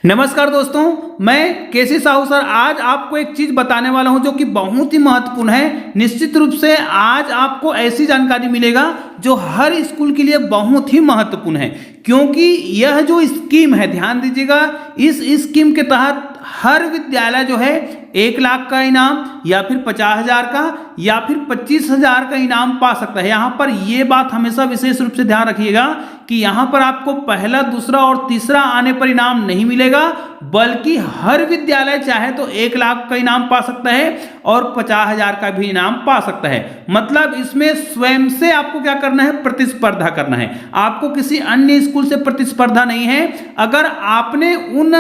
नमस्कार दोस्तों, मैं केसी साहू सर आज आपको एक चीज बताने वाला हूं जो कि बहुत ही महत्वपूर्ण है। निश्चित रूप से आज आपको ऐसी जानकारी मिलेगा जो हर स्कूल के लिए बहुत ही महत्वपूर्ण है, क्योंकि यह जो स्कीम है, ध्यान दीजिएगा, इस स्कीम के तहत हर विद्यालय जो है 1 लाख का इनाम या फिर 50,000 का या फिर 25,000 का इनाम पा सकता है। यहाँ पर ये बात हमेशा विशेष रूप से ध्यान रखिएगा कि यहाँ पर आपको पहला, दूसरा और तीसरा आने पर इनाम नहीं मिलेगा, बल्कि हर विद्यालय चाहे तो 1 लाख का इनाम पा सकता है और 50,000 का भी इनाम पा सकता है। मतलब इसमें स्वयं से आपको क्या करना है, प्रतिस्पर्धा करना है। आपको किसी अन्य स्कूल से प्रतिस्पर्धा नहीं है। अगर आपने उन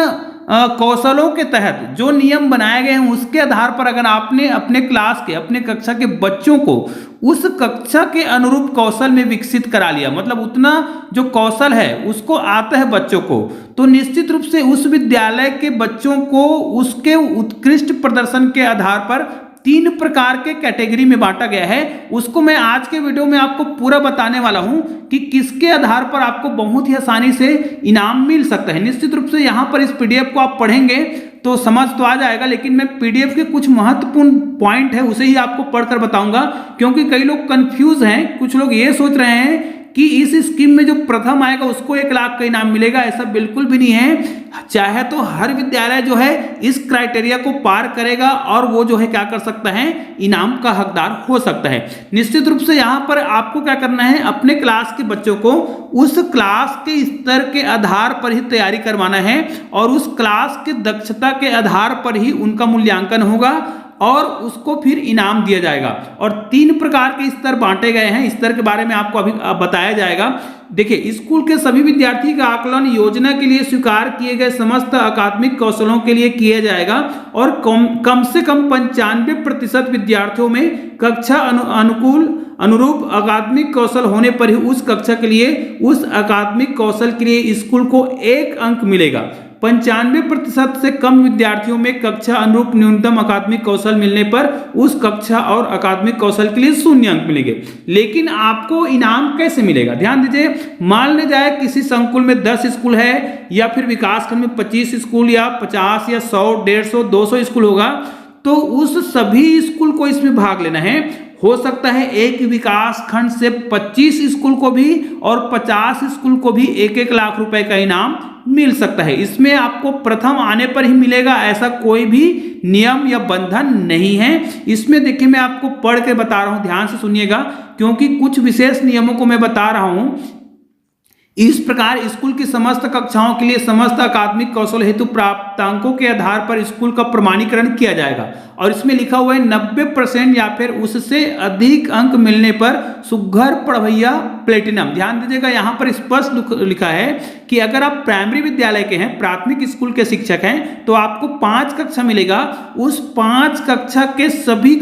कौशलों के तहत जो नियम बनाए गए हैं उसके आधार पर अगर आपने अपने क्लास के, अपने कक्षा के बच्चों को उस कक्षा के अनुरूप कौशल में विकसित करा लिया, मतलब उतना जो कौशल है उसको आता है बच्चों को, तो निश्चित रूप से उस विद्यालय के बच्चों को उसके उत्कृष्ट प्रदर्शन के आधार पर 3 प्रकार के कैटेगरी में बांटा गया है। उसको मैं आज के वीडियो में आपको पूरा बताने वाला हूं कि किसके आधार पर आपको बहुत ही आसानी से इनाम मिल सकता है। निश्चित रूप से यहां पर इस पीडीएफ को आप पढ़ेंगे तो समझ तो आ जाएगा, लेकिन मैं पीडीएफ के कुछ महत्वपूर्ण पॉइंट है उसे ही आपको पढ़कर बताऊंगा, क्योंकि कई लोग कंफ्यूज हैं। कुछ लोग ये सोच रहे हैं कि इस स्कीम में जो प्रथम आएगा उसको 1 लाख का इनाम मिलेगा। ऐसा बिल्कुल भी नहीं है। चाहे तो हर विद्यालय जो है इस क्राइटेरिया को पार करेगा और वो जो है क्या कर सकता है, इनाम का हकदार हो सकता है। निश्चित रूप से यहाँ पर आपको क्या करना है, अपने क्लास के बच्चों को उस क्लास के स्तर के आधार पर ही तैयारी करवाना है और उस क्लास के दक्षता के आधार पर ही उनका मूल्यांकन होगा और उसको फिर इनाम दिया जाएगा। और 3 प्रकार के स्तर बांटे गए हैं। स्तर के बारे में आपको अभी बताया जाएगा। देखिए, स्कूल के सभी विद्यार्थी का आकलन योजना के लिए स्वीकार किए गए समस्त अकादमिक कौशलों के लिए किया जाएगा और कम से कम 95% विद्यार्थियों में कक्षा अनुरूप अकादमिक कौशल होने पर ही उस कक्षा के लिए, उस अकादमिक कौशल के लिए स्कूल को 1 अंक मिलेगा। 95% से कम विद्यार्थियों में कक्षा अनुरूप न्यूनतम अकादमिक कौशल मिलने पर उस कक्षा और अकादमिक कौशल के लिए 0 अंक मिलेंगे। लेकिन आपको इनाम कैसे मिलेगा, ध्यान दीजिए। मान ले जाए किसी संकुल में 10 स्कूल है या फिर विकासखंड में 25 स्कूल या 50 या 100, 150, 200 स्कूल होगा, तो उस सभी स्कूल को इसमें भाग लेना है। हो सकता है एक विकास खंड से 25 स्कूल को भी और 50 स्कूल को भी 1-1 लाख रुपए का इनाम मिल सकता है। इसमें आपको प्रथम आने पर ही मिलेगा, ऐसा कोई भी नियम या बंधन नहीं है। इसमें देखिए, मैं आपको पढ़ के बता रहा हूं, ध्यान से सुनिएगा, क्योंकि कुछ विशेष नियमों को मैं बता रहा हूं। इस प्रकार स्कूल की समस्त कक्षाओं के लिए समस्त अकादमिक कौशल हेतु प्राप्तांकों के आधार पर स्कूल का प्रमाणीकरण किया जाएगा। और इसमें लिखा हुआ है 90% या फिर उससे अधिक अंक मिलने पर सुघ्घर पढ़वैया प्लेटिनम। ध्यान दीजिएगा, यहाँ पर स्पष्ट लिखा है कि अगर आप प्राइमरी विद्यालय के हैं, प्राथमिक स्कूल के शिक्षक हैं, तो आपको 5 कक्षा मिलेगा। उस 5 कक्षा के सभी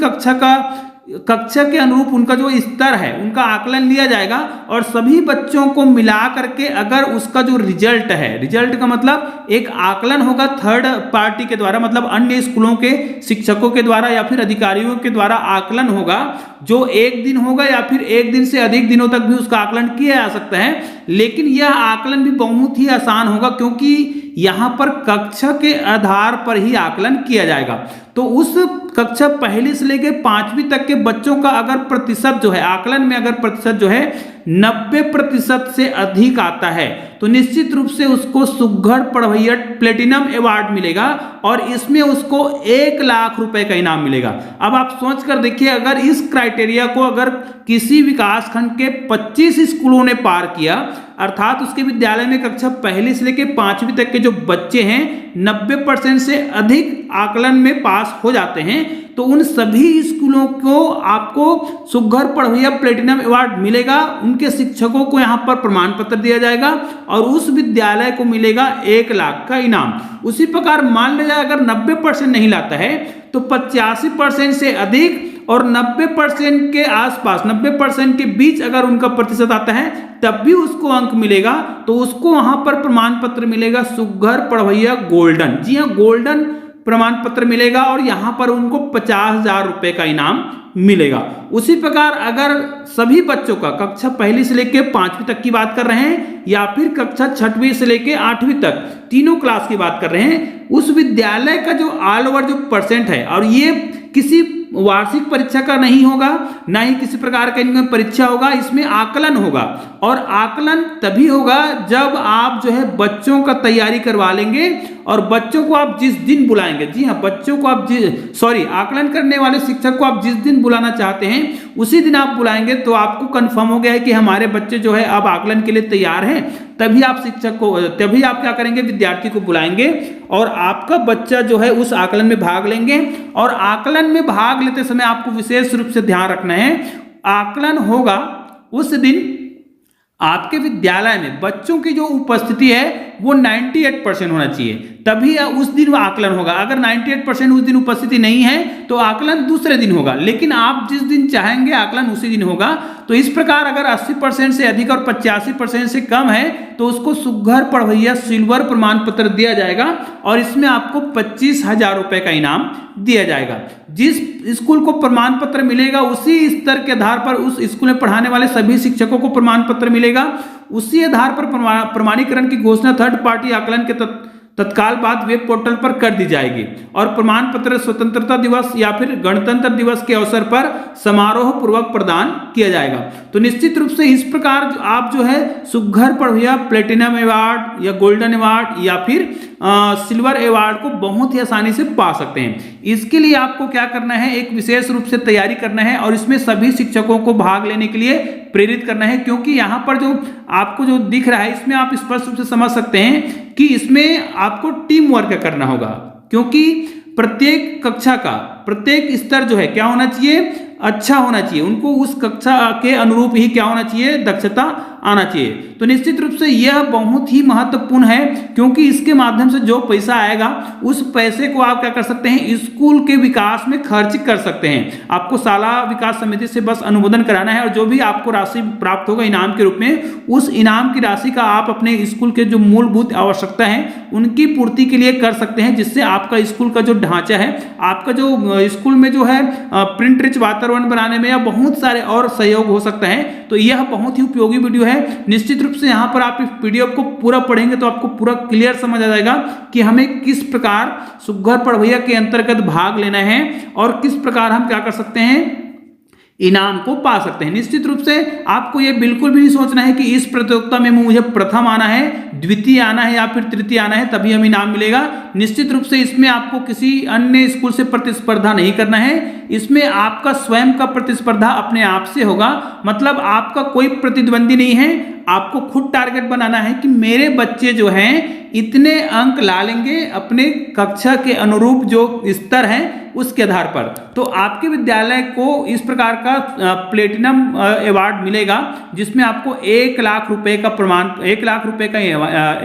कक्षा के अनुरूप उनका जो स्तर है उनका आकलन लिया जाएगा और सभी बच्चों को मिला करके अगर उसका जो रिजल्ट है, रिजल्ट का मतलब एक आकलन होगा थर्ड पार्टी के द्वारा, मतलब अन्य स्कूलों के शिक्षकों के द्वारा या फिर अधिकारियों के द्वारा आकलन होगा, जो 1 दिन होगा या फिर 1 दिन से अधिक दिनों तक भी उसका आकलन किया जा सकता है। लेकिन यह आकलन भी बहुत ही आसान होगा, क्योंकि यहां पर कक्षा के आधार पर ही आकलन किया जाएगा। तो उस कक्षा पहली से लेकर 5वीं तक के बच्चों का अगर प्रतिशत जो है, आकलन में अगर प्रतिशत जो है 90% से अधिक आता है, तो निश्चित रूप से उसको सुघ्घर पढ़वैया प्लेटिनम अवार्ड मिलेगा और इसमें उसको 1 लाख रुपए का इनाम मिलेगा। अब आप सोच कर देखिए, अगर इस क्राइटेरिया को अगर किसी विकास खंड के 25 स्कूलों ने पार किया, अर्थात उसके विद्यालय में कक्षा पहली से लेकर 5वीं तक के जो बच्चे हैं 90% से अधिक आकलन में पास हो जाते हैं, तो उन सभी स्कूलों को आपको सुघ्घर पढ़वैया प्लेटिनम अवार्ड मिलेगा। उनके शिक्षकों को यहाँ पर प्रमाण पत्र दिया जाएगा और उस विद्यालय को मिलेगा 1 लाख का इनाम। उसी प्रकार मान लिया जाए अगर 90% नहीं लाता है तो 85% से अधिक और 90% के आसपास, 90% के बीच अगर उनका प्रतिशत आता है तब भी उसको अंक मिलेगा, तो उसको वहां पर प्रमाण पत्र मिलेगा सुघ्घर पढ़वैया गोल्डन। जी हाँ, गोल्डन प्रमाण पत्र मिलेगा और यहां पर उनको 50,000 रुपए का इनाम मिलेगा। उसी प्रकार अगर सभी बच्चों का कक्षा पहली से लेकर 5वीं तक की बात कर रहे हैं या फिर कक्षा 6वीं से लेकर 8वीं तक तीनों क्लास की बात कर रहे हैं, उस विद्यालय का जो ऑल ओवर जो परसेंट है, और ये किसी वार्षिक परीक्षा का नहीं होगा, ना ही किसी प्रकार का इनमें परीक्षा होगा, इसमें आकलन होगा। और आकलन तभी होगा जब आप जो है बच्चों का तैयारी करवा लेंगे और बच्चों को आप जिस दिन बुलाएंगे, जी हाँ, बच्चों को आप आकलन करने वाले शिक्षक को आप जिस दिन बुलाना चाहते हैं उसी दिन आप बुलाएंगे, तो आपको कंफर्म हो गया है कि हमारे बच्चे जो है अब आकलन के लिए तैयार हैं। तभी आप तभी आप क्या करेंगे, विद्यार्थी को बुलाएंगे और आपका बच्चा जो है उस आकलन में भाग लेंगे। और आकलन में भाग लेते समय आपको विशेष रूप से ध्यान रखना है, आकलन होगा उस दिन आपके विद्यालय में बच्चों की जो उपस्थिति है वो 98% होना चाहिए, तभी उस दिन वो आकलन होगा। अगर 98% उस दिन उपस्थिति नहीं है तो आकलन दूसरे दिन होगा, लेकिन आप जिस दिन चाहेंगे आकलन उसी दिन होगा। तो इस प्रकार अगर 80% से अधिक और 85% से कम है तो उसको सुघ्घर पढ़वैया सिल्वर प्रमाण पत्र दिया जाएगा और इसमें आपको 25,000 रुपए का इनाम दिया जाएगा। जिस स्कूल को प्रमाण पत्र मिलेगा उसी स्तर के आधार पर उस स्कूल में पढ़ाने वाले सभी शिक्षकों को प्रमाण पत्र मिलेगा। उसी आधार पर प्रमाणीकरण की घोषणा थर्ड पार्टी आकलन के तत्काल बाद वेब पोर्टल पर कर दी जाएगी और प्रमाण पत्र स्वतंत्रता दिवस या फिर गणतंत्र दिवस के अवसर पर समारोह पूर्वक प्रदान किया जाएगा। तो निश्चित रूप से इस प्रकार आप जो है सुघ्घर पढ़वैया प्लेटिनम अवार्ड या गोल्डन अवार्ड या फिर सिल्वर अवार्ड को बहुत ही आसानी से पा सकते हैं। इसके लिए आपको क्या करना है, एक विशेष रूप से तैयारी करना है और इसमें सभी शिक्षकों को भाग लेने के लिए प्रेरित करना है, क्योंकि यहाँ पर जो आपको जो दिख रहा है इसमें आप स्पष्ट रूप से समझ सकते हैं कि इसमें आपको टीम वर्क करना होगा, क्योंकि प्रत्येक कक्षा का प्रत्येक स्तर जो है क्या होना चाहिए, अच्छा होना चाहिए। उनको उस कक्षा के अनुरूप ही क्या होना चाहिए, दक्षता आना चाहिए। तो निश्चित रूप से यह बहुत ही महत्वपूर्ण है, क्योंकि इसके माध्यम से जो पैसा आएगा उस पैसे को आप क्या कर सकते हैं, स्कूल के विकास में खर्च कर सकते हैं। आपको शाला विकास समिति से बस अनुमोदन कराना है और जो भी आपको राशि प्राप्त होगा इनाम के रूप में, उस इनाम की राशि का आप अपने स्कूल के जो मूलभूत आवश्यकता है उनकी पूर्ति के लिए कर सकते हैं, जिससे आपका स्कूल का जो ढांचा है, आपका जो स्कूल में जो है प्रिंट रिच वातावरण बनाने में या बहुत सारे और सहयोग हो सकता है। तो यह बहुत ही उपयोगी वीडियो है। निश्चित रूप से यहाँ पर आप इस पीडीएफ को पूरा पढ़ेंगे तो आपको पूरा क्लियर समझ आ जाएगा कि हमें किस प्रकार सुघ्घर पढ़वैया के अंतर्गत भाग लेना है और किस प्रकार हम क्या कर सकते हैं, इनाम को पा सकते हैं। निश्चित रूप से आपको यह बिल्कुल भी नहीं सोचना है कि इस प्रतियोगिता में मुझे प्रथम आना है, द्वितीय आना है या फिर तृतीय आना है तभी हमें इनाम मिलेगा। निश्चित रूप से इसमें आपको किसी अन्य स्कूल से प्रतिस्पर्धा नहीं करना है, इसमें आपका स्वयं का प्रतिस्पर्धा अपने आप से होगा। मतलब आपका कोई प्रतिद्वंदी नहीं है, आपको खुद टारगेट बनाना है कि मेरे बच्चे जो हैं इतने अंक ला लेंगे अपने कक्षा के अनुरूप जो स्तर है उसके आधार पर। तो आपके विद्यालय को इस प्रकार का प्लेटिनम अवार्ड मिलेगा, जिसमें आपको 1 लाख रुपए का 1 लाख रुपए का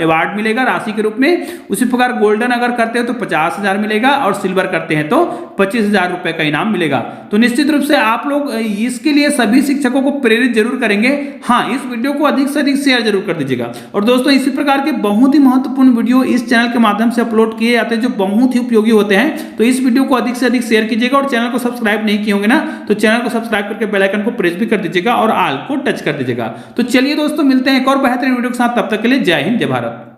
अवार्ड मिलेगा राशि के रूप में। उसी प्रकार गोल्डन अगर करते हैं तो 50,000 मिलेगा और सिल्वर करते हैं तो 25,000 रुपए का इनाम मिलेगा। तो निश्चित रूप से आप लोग इसके लिए सभी शिक्षकों को प्रेरित जरूर करेंगे। हाँ, इस वीडियो को अधिक से अधिक शेयर जरूर कर दीजिएगा। और दोस्तों, इसी प्रकार के बहुत ही महत्वपूर्ण वीडियो इस चैनल के माध्यम से अपलोड किए जाते हैं जो बहुत ही उपयोगी होते हैं। तो इस वीडियो को अधिक से अधिक शेयर कीजिएगा और चैनल को सब्सक्राइब नहीं किए होंगे ना, तो चैनल को सब्सक्राइब करके बेल आइकन को प्रेस भी कर दीजिएगा और ऑल को टच कर दीजिएगा। तो चलिए दोस्तों, मिलते हैं एक और बेहतरीन वीडियो के साथ, तब तक के लिए जय हिंद, जय भारत।